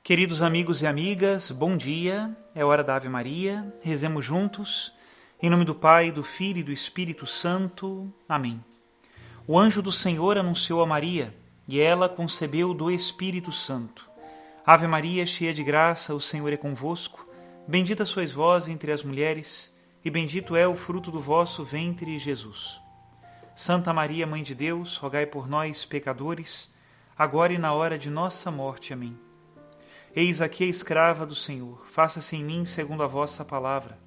Queridos amigos e amigas, bom dia, é hora da Ave Maria, rezemos juntos, em nome do Pai, do Filho e do Espírito Santo. Amém. O anjo do Senhor anunciou a Maria, e ela concebeu do Espírito Santo. Ave Maria, cheia de graça, o Senhor é convosco, bendita sois vós entre as mulheres, e bendito é o fruto do vosso ventre, Jesus. Santa Maria, Mãe de Deus, rogai por nós, pecadores, agora e na hora de nossa morte. Amém. Eis aqui a escrava do Senhor, faça-se em mim segundo a vossa palavra.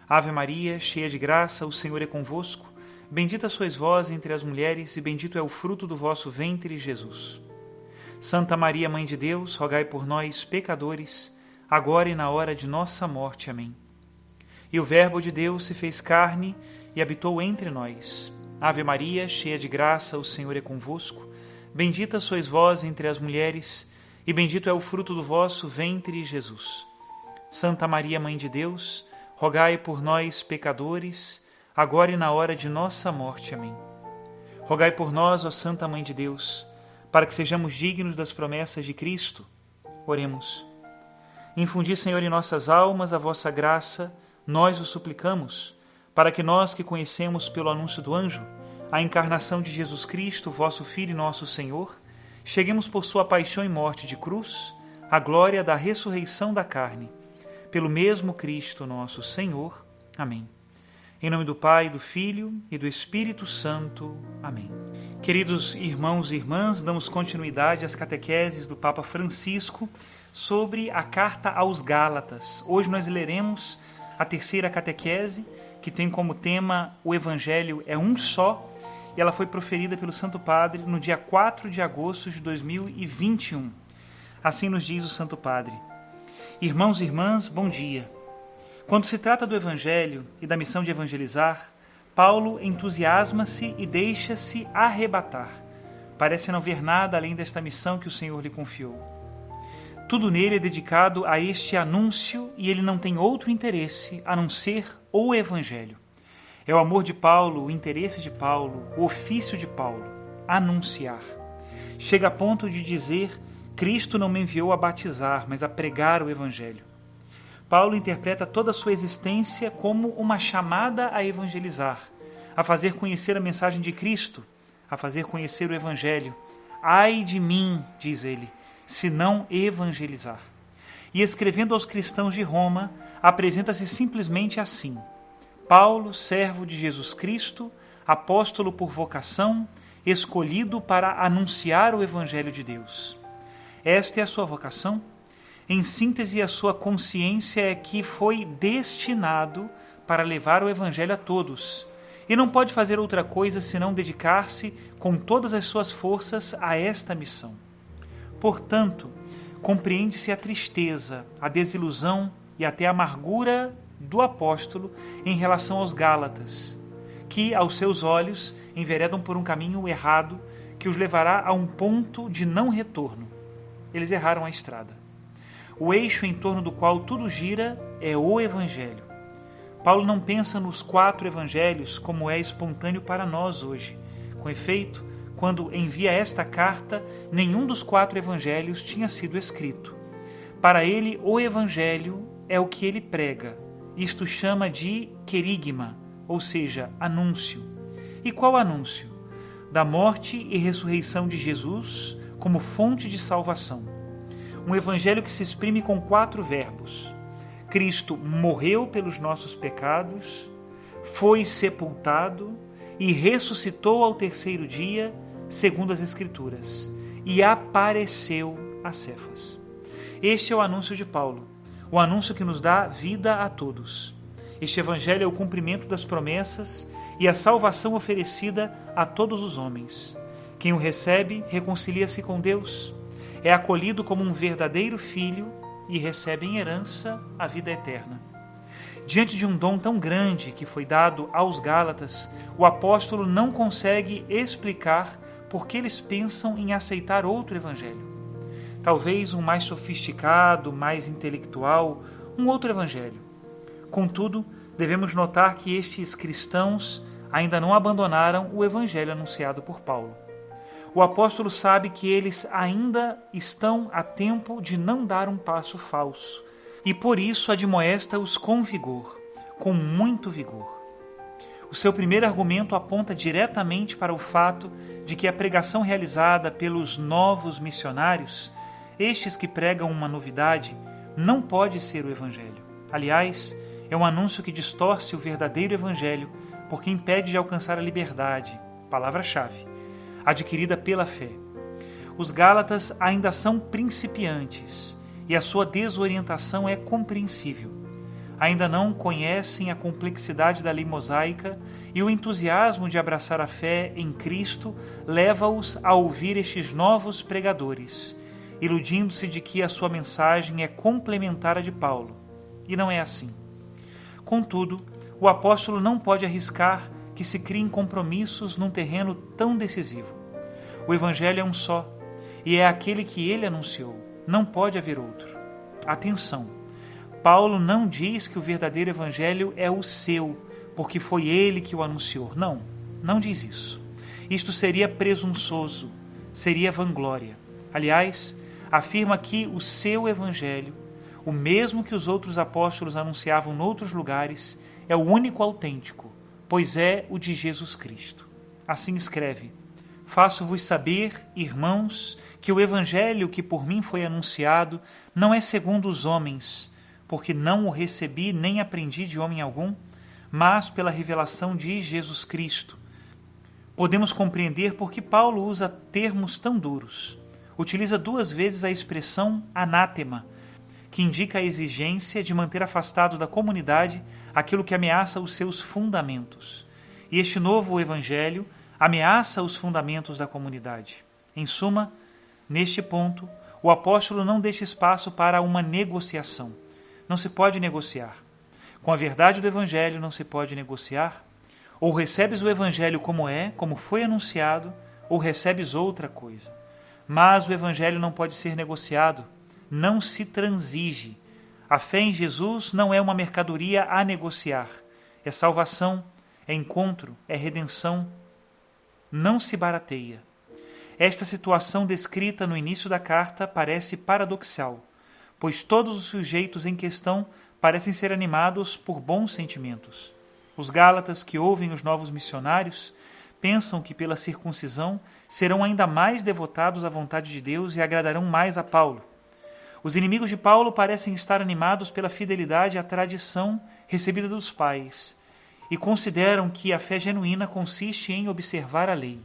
Ave Maria, cheia de graça, o Senhor é convosco, bendita sois vós entre as mulheres, e bendito é o fruto do vosso ventre, Jesus. Santa Maria, Mãe de Deus, rogai por nós, pecadores, agora e na hora de nossa morte. Amém. E o Verbo de Deus se fez carne e habitou entre nós. Ave Maria, cheia de graça, o Senhor é convosco, bendita sois vós entre as mulheres, e bendito é o fruto do vosso ventre, Jesus. Santa Maria, Mãe de Deus, rogai por nós, pecadores, agora e na hora de nossa morte. Amém. Rogai por nós, ó Santa Mãe de Deus, para que sejamos dignos das promessas de Cristo. Oremos. Infundi, Senhor, em nossas almas a vossa graça, nós o suplicamos, para que nós que conhecemos pelo anúncio do anjo a encarnação de Jesus Cristo, vosso Filho e nosso Senhor, cheguemos por sua paixão e morte de cruz à glória da ressurreição da carne, pelo mesmo Cristo nosso Senhor. Amém. Em nome do Pai, do Filho e do Espírito Santo. Amém. Queridos irmãos e irmãs, damos continuidade às catequeses do Papa Francisco sobre a Carta aos Gálatas. Hoje nós leremos a terceira catequese, que tem como tema o Evangelho é um só, e ela foi proferida pelo Santo Padre no dia 4 de agosto de 2021. Assim nos diz o Santo Padre. Irmãos e irmãs, bom dia. Quando se trata do Evangelho e da missão de evangelizar, Paulo entusiasma-se e deixa-se arrebatar. Parece não ver nada além desta missão que o Senhor lhe confiou. Tudo nele é dedicado a este anúncio e ele não tem outro interesse a não ser o Evangelho. É o amor de Paulo, o interesse de Paulo, o ofício de Paulo, anunciar. Chega a ponto de dizer: Cristo não me enviou a batizar, mas a pregar o Evangelho. Paulo interpreta toda a sua existência como uma chamada a evangelizar, a fazer conhecer a mensagem de Cristo, a fazer conhecer o Evangelho. Ai de mim, diz ele, se não evangelizar. E escrevendo aos cristãos de Roma, apresenta-se simplesmente assim: Paulo, servo de Jesus Cristo, apóstolo por vocação, escolhido para anunciar o Evangelho de Deus. Esta é a sua vocação? Em síntese, a sua consciência é que foi destinado para levar o Evangelho a todos, e não pode fazer outra coisa senão dedicar-se com todas as suas forças a esta missão. Portanto, compreende-se a tristeza, a desilusão e até a amargura do apóstolo em relação aos Gálatas, que, aos seus olhos, enveredam por um caminho errado que os levará a um ponto de não retorno. Eles erraram a estrada. O eixo em torno do qual tudo gira é o Evangelho. Paulo não pensa nos 4 evangelhos como é espontâneo para nós hoje. Com efeito, quando envia esta carta, nenhum dos 4 evangelhos tinha sido escrito. Para ele, o Evangelho é o que ele prega. Isto chama de querigma, ou seja, anúncio. E qual anúncio? Da morte e ressurreição de Jesus como fonte de salvação. Um evangelho que se exprime com 4 verbos. Cristo morreu pelos nossos pecados, foi sepultado e ressuscitou ao 3º dia, segundo as Escrituras, e apareceu a Cefas. Este é o anúncio de Paulo. O anúncio que nos dá vida a todos. Este Evangelho é o cumprimento das promessas e a salvação oferecida a todos os homens. Quem o recebe, reconcilia-se com Deus, é acolhido como um verdadeiro filho e recebe em herança a vida eterna. Diante de um dom tão grande que foi dado aos Gálatas, o apóstolo não consegue explicar por que eles pensam em aceitar outro Evangelho. Talvez um mais sofisticado, mais intelectual, um outro evangelho. Contudo, devemos notar que estes cristãos ainda não abandonaram o evangelho anunciado por Paulo. o apóstolo sabe que eles ainda estão a tempo de não dar um passo falso, e por isso admoesta-os com vigor, com muito vigor. O seu primeiro argumento aponta diretamente para o fato de que a pregação realizada pelos novos missionários, estes que pregam uma novidade, não pode ser o Evangelho. Aliás, é um anúncio que distorce o verdadeiro Evangelho, porque impede de alcançar a liberdade, palavra-chave, adquirida pela fé. Os Gálatas ainda são principiantes e a sua desorientação é compreensível. Ainda não conhecem a complexidade da lei mosaica e o entusiasmo de abraçar a fé em Cristo leva-os a ouvir estes novos pregadores, iludindo-se de que a sua mensagem é complementar à de Paulo. E não é assim. Contudo, o apóstolo não pode arriscar que se criem compromissos num terreno tão decisivo. O Evangelho é um só, e é aquele que ele anunciou. Não pode haver outro. Atenção! Paulo não diz que o verdadeiro Evangelho é o seu, porque foi ele que o anunciou. Não, não diz isso. Isto seria presunçoso, seria vanglória. Aliás, afirma que o seu Evangelho, o mesmo que os outros apóstolos anunciavam noutros lugares, é o único autêntico, pois é o de Jesus Cristo. Assim escreve: faço-vos saber, irmãos, que o Evangelho que por mim foi anunciado não é segundo os homens, porque não o recebi nem aprendi de homem algum, mas pela revelação de Jesus Cristo. Podemos compreender por que Paulo usa termos tão duros. Utiliza 2 vezes a expressão anátema, que indica a exigência de manter afastado da comunidade aquilo que ameaça os seus fundamentos. E este novo evangelho ameaça os fundamentos da comunidade. Em suma, neste ponto, o apóstolo não deixa espaço para uma negociação. Não se pode negociar. Com a verdade do evangelho não se pode negociar. Ou recebes o evangelho como é, como foi anunciado, ou recebes outra coisa. Mas o evangelho não pode ser negociado. Não se transige. A fé em Jesus não é uma mercadoria a negociar. É salvação, é encontro, é redenção. Não se barateia. Esta situação descrita no início da carta parece paradoxal, pois todos os sujeitos em questão parecem ser animados por bons sentimentos. Os Gálatas que ouvem os novos missionários pensam que pela circuncisão serão ainda mais devotados à vontade de Deus e agradarão mais a Paulo. Os inimigos de Paulo parecem estar animados pela fidelidade à tradição recebida dos pais e consideram que a fé genuína consiste em observar a lei.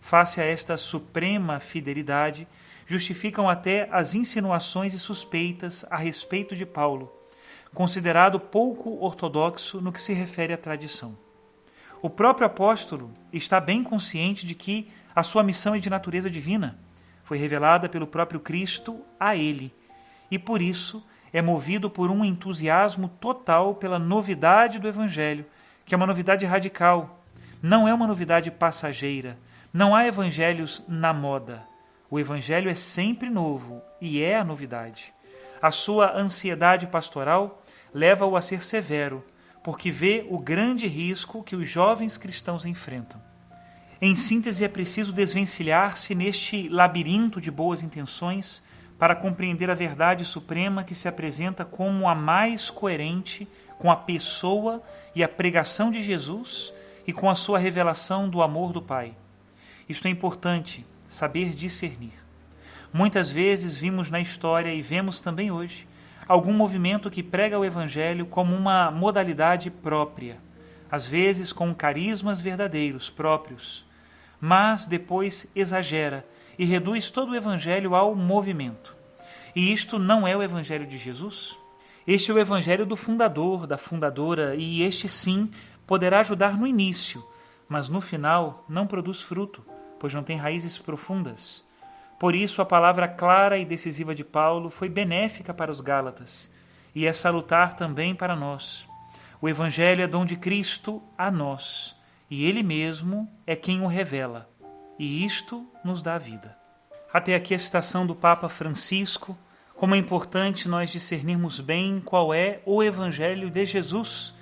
Face a esta suprema fidelidade, justificam até as insinuações e suspeitas a respeito de Paulo, considerado pouco ortodoxo no que se refere à tradição. O próprio apóstolo está bem consciente de que a sua missão é de natureza divina, foi revelada pelo próprio Cristo a ele, e por isso é movido por um entusiasmo total pela novidade do Evangelho, que é uma novidade radical, não é uma novidade passageira, não há evangelhos na moda. O Evangelho é sempre novo e é a novidade. A sua ansiedade pastoral leva-o a ser severo, porque vê o grande risco que os jovens cristãos enfrentam. Em síntese, é preciso desvencilhar-se neste labirinto de boas intenções para compreender a verdade suprema que se apresenta como a mais coerente com a pessoa e a pregação de Jesus e com a sua revelação do amor do Pai. Isto é importante, saber discernir. Muitas vezes vimos na história e vemos também hoje algum movimento que prega o Evangelho como uma modalidade própria, às vezes com carismas verdadeiros, próprios, mas depois exagera e reduz todo o Evangelho ao movimento. E isto não é o Evangelho de Jesus? Este é o Evangelho do fundador, da fundadora, e este sim poderá ajudar no início, mas no final não produz fruto, pois não tem raízes profundas. Por isso a palavra clara e decisiva de Paulo foi benéfica para os Gálatas, e é salutar também para nós. O Evangelho é dom de Cristo a nós, e Ele mesmo é quem o revela, e isto nos dá a vida. Até aqui a citação do Papa Francisco, como é importante nós discernirmos bem qual é o Evangelho de Jesus,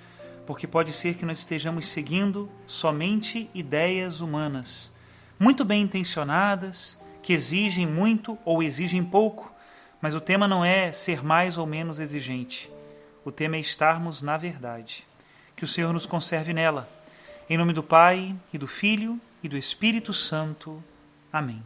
porque pode ser que nós estejamos seguindo somente ideias humanas, muito bem intencionadas, que exigem muito ou exigem pouco, mas o tema não é ser mais ou menos exigente. O tema é estarmos na verdade. Que o Senhor nos conserve nela. Em nome do Pai, e do Filho, e do Espírito Santo. Amém.